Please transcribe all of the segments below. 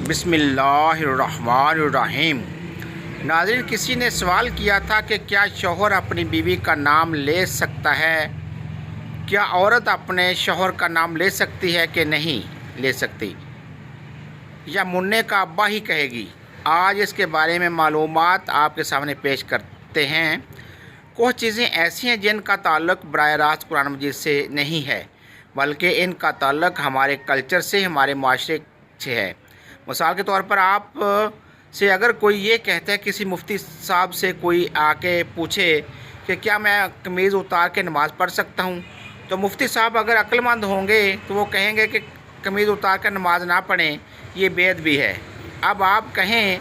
बिस्मिल्लाहिर्रहमानिर्रहीम। नाज़रीन, किसी ने सवाल किया था कि क्या शौहर अपनी बीवी का नाम ले सकता है, क्या औरत अपने शौहर का नाम ले सकती है कि नहीं ले सकती, या मुन्ने का अब्बा ही कहेगी। आज इसके बारे में मालूमात आपके सामने पेश करते हैं। कुछ चीज़ें ऐसी हैं जिनका ताल्लुक़ बराह रास्त कुरान मजीद से नहीं है, बल्कि इनका ताल्लुक़ हमारे कल्चर से, हमारे माशरे से है। मिसाल के तौर पर आप से अगर कोई ये कहता है, किसी मुफ्ती साहब से कोई आके पूछे कि क्या मैं कमीज़ उतार के नमाज़ पढ़ सकता हूँ, तो मुफ्ती साहब अगर अक्लमंद होंगे तो वो कहेंगे कि कमीज़ उतार कर नमाज ना पढ़ें, ये बेअदबी है। अब आप कहें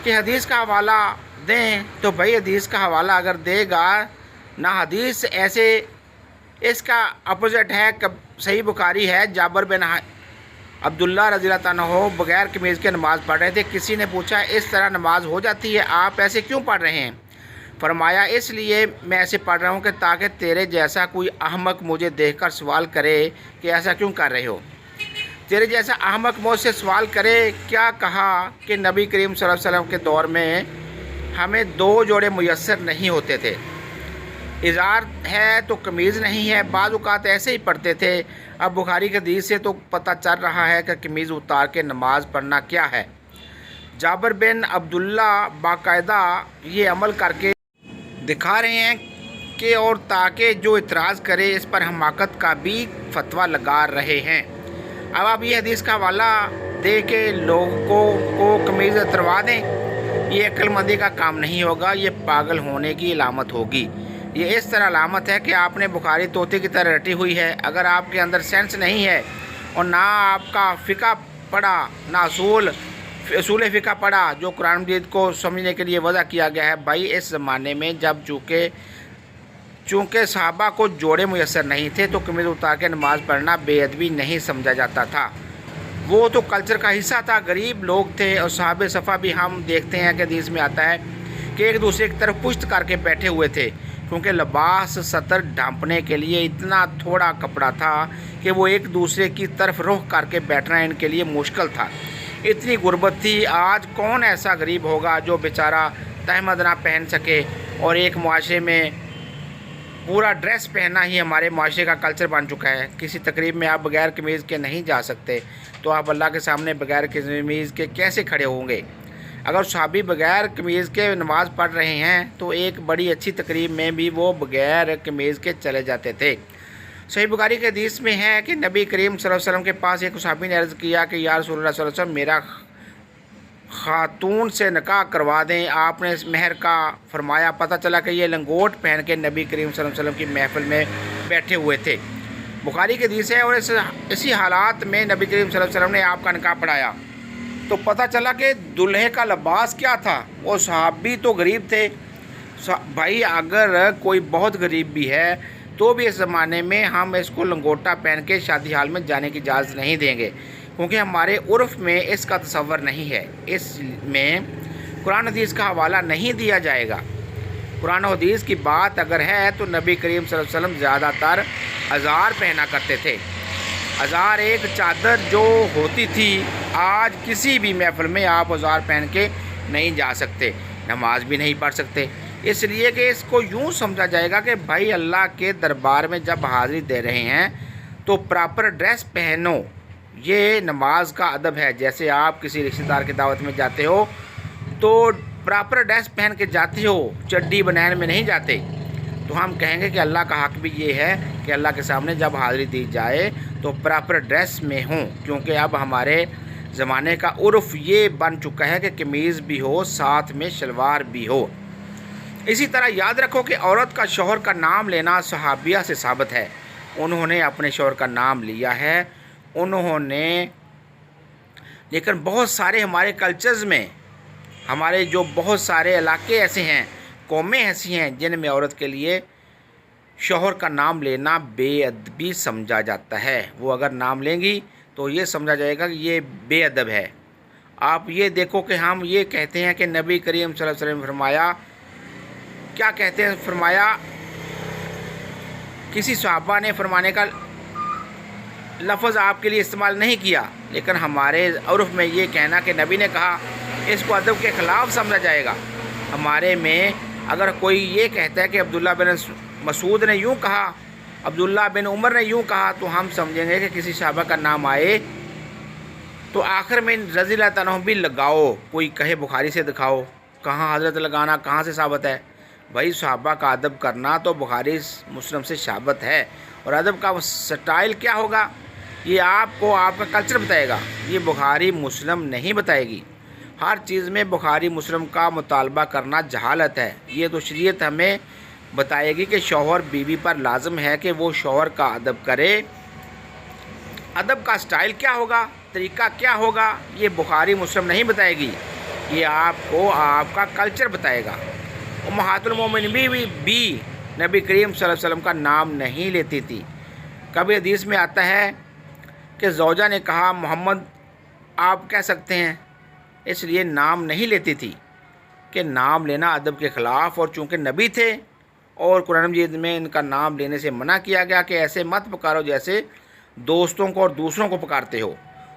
कि हदीस का हवाला दें, तो भाई हदीस का हवाला अगर देगा ना, हदीस ऐसे इसका अपोजिट है। सही बुखारी है, जाबर बिन अब्दुल्ला रज़ियल्लाहु अन्हु बग़ैर कमीज़ के नमाज़ पढ़ रहे थे। किसी ने पूछा इस तरह नमाज हो जाती है, आप ऐसे क्यों पढ़ रहे हैं? फरमाया इसलिए मैं ऐसे पढ़ रहा हूँ कि ताकि तेरे जैसा कोई अहमक मुझे देखकर सवाल करे कि ऐसा क्यों कर रहे हो। तेरे जैसा अहमक मुझसे सवाल करे। क्या कहा कि नबी करीम सल्लल्लाहु अलैहि वसल्लम के दौर में हमें 2 जोड़े मुयस्सर नहीं होते थे। इज़ार है तो कमीज़ नहीं है, बाज़ औक़ात ऐसे ही पढ़ते थे। अब बुखारी के हदीस से तो पता चल रहा है कि कमीज़ उतार के नमाज़ पढ़ना क्या है। जाबर बिन अब्दुल्ला बाकायदा ये अमल करके दिखा रहे हैं कि और ताकि जो इतराज़ करे इस पर हमाकत का भी फतवा लगा रहे हैं। अब आप ये हदीस का हवाला दे के लोगों को कमीज़ उतरवा दें, ये अक्लमंदी का काम नहीं होगा, ये पागल होने की अलामत होगी। ये इस तरह अलामत है कि आपने बुखारी तोते की तरह रटी हुई है। अगर आपके अंदर सेंस नहीं है और ना आपका फ़िक़ा पढ़ा, ना असूल फ़िक़ा पढ़ा जो कुरान मजीद को समझने के लिए वज़ा किया गया है। भाई इस ज़माने में जब चूँकि सहाबा को जोड़े मुयस्सर नहीं थे, तो कमीज़ उतार के नमाज़ पढ़ना बेअदबी नहीं समझा जाता था। वो तो कल्चर का हिस्सा था, गरीब लोग थे। और सहाबे सफ़ा भी हम देखते हैं कि हदीस में आता है कि एक दूसरे की तरफ पुश्त करके बैठे हुए थे, क्योंकि लिबास सतर ढांपने के लिए इतना थोड़ा कपड़ा था कि वो एक दूसरे की तरफ रुख करके बैठना इनके लिए मुश्किल था। इतनी गुर्बत थी। आज कौन ऐसा गरीब होगा जो बेचारा तहमद ना पहन सके, और एक मुआशरे में पूरा ड्रेस पहनना ही हमारे मुआशरे का कल्चर बन चुका है। किसी तकरीब में आप बग़ैर कमीज़ के नहीं जा सकते, तो आप अल्लाह के सामने बग़ैर कमीज़ के कैसे खड़े होंगे? अगर सहाबी बग़ैर कमीज़ के नमाज़ पढ़ रहे हैं तो एक बड़ी अच्छी तकरीब में भी वो बग़ैर कमीज़ के चले जाते थे। सही बुखारी के हदीस में है कि नबी करीम सल्लल्लाहु अलैहि वसल्लम के पास एक सहाबी ने अर्ज़ किया कि या रसूलल्लाह सल्लल्लाहु अलैहि वसल्लम, मेरा खातून से निकाह करवा दें। आपने इस मेहर का फरमाया। पता चला कि ये लंगोट पहन के नबी करीम सल्लल्लाहु अलैहि वसल्लम की महफ़िल में बैठे हुए थे। बुखारी के हदीस है। और इसी हालात में नबी करीम सल्लल्लाहु अलैहि वसल्लम ने आपका निकाह पढ़ाया, तो पता चला कि दुल्हे का लिबास क्या था। वो सहाबी तो गरीब थे। भाई अगर कोई बहुत गरीब भी है तो भी इस ज़माने में हम इसको लंगोटा पहन के शादी हाल में जाने की इजाज़त नहीं देंगे, क्योंकि हमारे उर्फ़ में इसका तसव्वुर नहीं है। इसमें कुरान हदीस का हवाला नहीं दिया जाएगा। कुरान हदीस की बात अगर है तो नबी करीम सल्लल्लाहु अलैहि वसल्लम ज़्यादातर अज़ार पहना करते थे। अज़ार एक चादर जो होती थी। आज किसी भी महफ़िल में आप अज़ार पहन के नहीं जा सकते, नमाज भी नहीं पढ़ सकते, इसलिए कि इसको यूँ समझा जाएगा कि भाई अल्लाह के दरबार में जब हाज़िरी दे रहे हैं तो प्रॉपर ड्रेस पहनो। ये नमाज का अदब है। जैसे आप किसी रिश्तेदार की दावत में जाते हो तो प्रॉपर ड्रेस पहन के जाते हो, चड्डी बनैन में नहीं जाते। तो हम कहेंगे कि अल्लाह का हक़ भी ये है कि अल्लाह के सामने जब हाज़िरी दी जाए तो प्रॉपर ड्रेस में हों, क्योंकि अब हमारे ज़माने का उर्फ़ ये बन चुका है कि कमीज़ भी हो, साथ में शलवार भी हो। इसी तरह याद रखो कि औरत का शौहर का नाम लेना सहाबिया से साबित है। उन्होंने अपने शौहर का नाम लिया है। उन्होंने, लेकिन बहुत सारे हमारे कल्चर्स में, हमारे जो बहुत सारे इलाके ऐसे हैं, कौमें ऐसी हैं जिनमें औरत के लिए शौहर का नाम लेना बेअदबी समझा जाता है। वो अगर नाम लेंगी तो ये समझा जाएगा कि ये बेअदब है। आप ये देखो कि हम ये कहते हैं कि नबी करीम सल्लल्लाहु अलैहि वसल्लम ने फरमाया, क्या कहते हैं, फरमाया किसी सहाबा ने फरमाने का लफ्ज़ आपके लिए इस्तेमाल नहीं किया, لیکن ہمارے عرف میں یہ کہنا کہ نبی نے کہا اس کو ادب کے خلاف سمجھا جائے گا۔ ہمارے میں اگر کوئی یہ کہتا ہے کہ عبداللہ بن مسعود نے یوں کہا، عبداللہ بن عمر نے یوں کہا، تو ہم سمجھیں گے کہ کسی صحابہ کا نام آئے تو آخر میں رضی اللہ تعالیٰ بھی لگاؤ، کوئی کہے بخاری سے دکھاؤ، کہاں حضرت لگانا کہاں سے ثابت ہے؟ بھائی صحابہ کا ادب کرنا تو بخاری مسلم سے ثابت ہے، اور ادب کا سٹائل کیا ہوگا یہ آپ کو آپ کا کلچر بتائے گا، یہ بخاری مسلم نہیں بتائے گی۔ ہر چیز میں بخاری مسلم کا مطالبہ کرنا جہالت ہے۔ یہ تو شریعت ہمیں بتائے گی کہ شوہر بیوی پر لازم ہے کہ وہ شوہر کا ادب کرے۔ ادب کا سٹائل کیا ہوگا، طریقہ کیا ہوگا، یہ بخاری مسلم نہیں بتائے گی، یہ آپ کو آپ کا کلچر بتائے گا۔ امہات المومنین بھی نبی کریم صلی اللہ علیہ وسلم کا نام نہیں لیتی تھی۔ کبھی حدیث میں آتا ہے کہ زوجہ نے کہا محمد آپ کہہ سکتے ہیں، اس لیے نام نہیں لیتی تھی کہ نام لینا ادب کے خلاف، اور چونکہ نبی تھے اور قرآن مجید میں ان کا نام لینے سے منع کیا گیا کہ ایسے مت پکارو جیسے دوستوں کو اور دوسروں کو پکارتے ہو،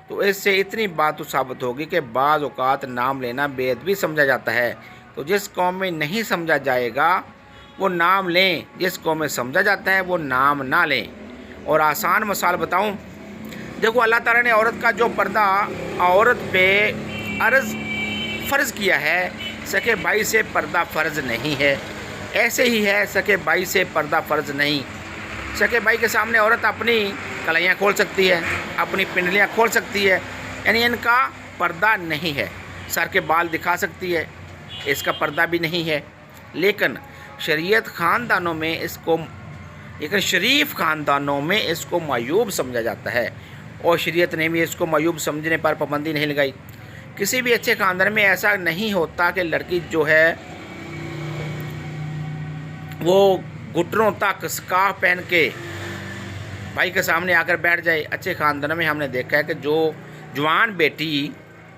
تو اس سے اتنی بات تو ثابت ہوگی کہ بعض اوقات نام لینا بے ادبی سمجھا جاتا ہے۔ تو جس قوم میں نہیں سمجھا جائے گا وہ نام لیں، جس قوم میں سمجھا جاتا ہے وہ نام نہ لیں۔ اور آسان مثال بتاؤں، دیکھو اللہ تعالیٰ نے عورت کا جو پردہ عورت پہ فرض کیا ہے، سکے بھائی سے پردہ فرض نہیں ہے، ایسے ہی ہے سکے بھائی سے پردہ فرض نہیں۔ سکے بھائی کے سامنے عورت اپنی کلائیاں کھول سکتی ہے، اپنی پنڈلیاں کھول سکتی ہے، یعنی ان کا پردہ نہیں ہے، سر کے بال دکھا سکتی ہے، اس کا پردہ بھی نہیں ہے۔ لیکن شریعت خاندانوں میں شریف خاندانوں میں اس کو معیوب سمجھا جاتا ہے، اور شریعت نے بھی اس کو معیوب سمجھنے پر پابندی نہیں لگائی۔ کسی بھی اچھے خاندان میں ایسا نہیں ہوتا کہ لڑکی جو ہے وہ گھٹنوں تک سکارف پہن کے بھائی کے سامنے آ کر بیٹھ جائے۔ اچھے خاندانوں میں ہم نے دیکھا ہے کہ جو جوان بیٹی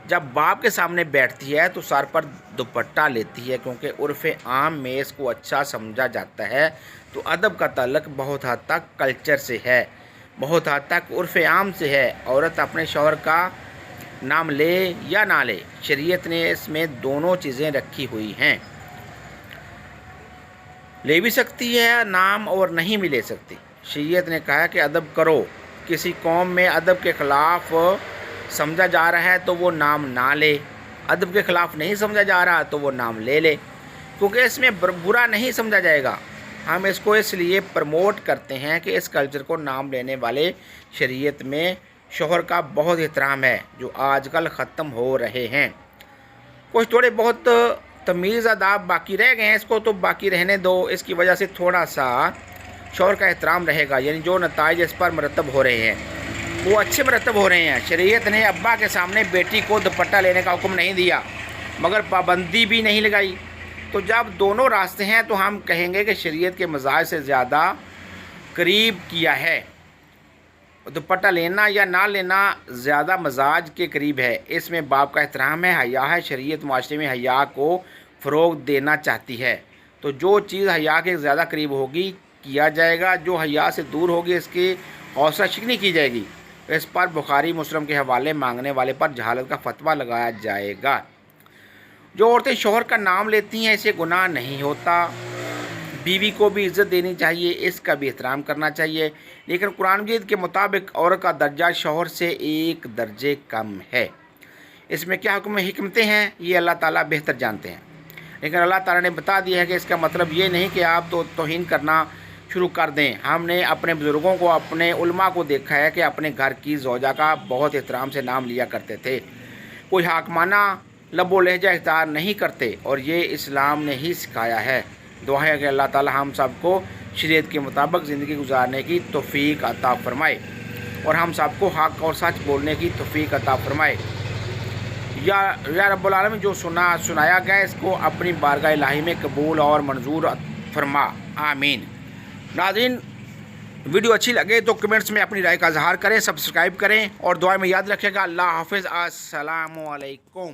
جب باپ کے سامنے بیٹھتی ہے تو سر پر دوپٹہ لیتی ہے، کیونکہ عرف عام میں اس کو اچھا سمجھا جاتا ہے۔ تو ادب کا تعلق بہت حد تک کلچر سے ہے، بہت حد تک عرف عام سے ہے۔ عورت اپنے شوہر کا نام لے یا نہ لے، شریعت نے اس میں دونوں چیزیں رکھی ہوئی ہیں، لے بھی سکتی ہے نام اور نہیں بھی لے سکتی۔ شریعت نے کہا کہ ادب کرو، کسی قوم میں ادب کے خلاف سمجھا جا رہا ہے تو وہ نام نہ لے، ادب کے خلاف نہیں سمجھا جا رہا تو وہ نام لے لے، کیونکہ اس میں برا نہیں سمجھا جائے گا۔ ہم اس کو اس لیے پروموٹ کرتے ہیں کہ اس کلچر کو نام لینے والے شریعت میں شوہر کا بہت احترام ہے، جو آج کل ختم ہو رہے ہیں۔ کچھ تھوڑے بہت تمیز آداب باقی رہ گئے ہیں، اس کو تو باقی رہنے دو، اس کی وجہ سے تھوڑا سا شوہر کا احترام رہے گا، یعنی جو نتائج اس پر مرتب ہو رہے ہیں وہ اچھے مرتب ہو رہے ہیں۔ شریعت نے ابا کے سامنے بیٹی کو دوپٹہ لینے کا حکم نہیں دیا، مگر پابندی بھی نہیں لگائی۔ تو جب دونوں راستے ہیں تو ہم کہیں گے کہ شریعت کے مزاج سے زیادہ قریب کیا ہے، دوپٹہ لینا یا نہ لینا زیادہ مزاج کے قریب ہے۔ اس میں باپ کا احترام ہے، حیا ہے، شریعت معاشرے میں حیا کو فروغ دینا چاہتی ہے۔ تو جو چیز حیا کے زیادہ قریب ہوگی کیا جائے گا، جو حیا سے دور ہوگی اس کی حوصلہ شکنی کی جائے گی، اس پر بخاری مسلم کے حوالے مانگنے والے پر جہالت کا فتویٰ لگایا جائے گا۔ جو عورتیں شوہر کا نام لیتی ہیں اسے گناہ نہیں ہوتا، بیوی کو بھی عزت دینی چاہیے، اس کا بھی احترام کرنا چاہیے، لیکن قرآن مجید کے مطابق عورت کا درجہ شوہر سے 1 درجے کم ہے۔ اس میں کیا حکمتیں ہیں یہ اللہ تعالیٰ بہتر جانتے ہیں، لیکن اللہ تعالیٰ نے بتا دیا ہے کہ اس کا مطلب یہ نہیں کہ آپ تو توہین کرنا شروع کر دیں۔ ہم نے اپنے بزرگوں کو، اپنے علماء کو دیکھا ہے کہ اپنے گھر کی زوجہ کا بہت احترام سے نام لیا کرتے تھے، کوئی حاکمانہ لب و لہجہ اختیار نہیں کرتے، اور یہ اسلام نے ہی سکھایا ہے۔ دعا ہے کہ اللہ تعالی ہم سب کو شریعت کے مطابق زندگی گزارنے کی توفیق عطا فرمائے، اور ہم سب کو حق اور سچ بولنے کی توفیق عطا فرمائے۔ یا رب العالمین جو سنایا گیا اس کو اپنی بارگاہ الہی میں قبول اور منظور فرما، آمین۔ ناظرین، ویڈیو اچھی لگے تو کمنٹس میں اپنی رائے کا اظہار کریں، سبسکرائب کریں، اور دعا میں یاد رکھے گا۔ اللہ حافظ، السلام علیکم۔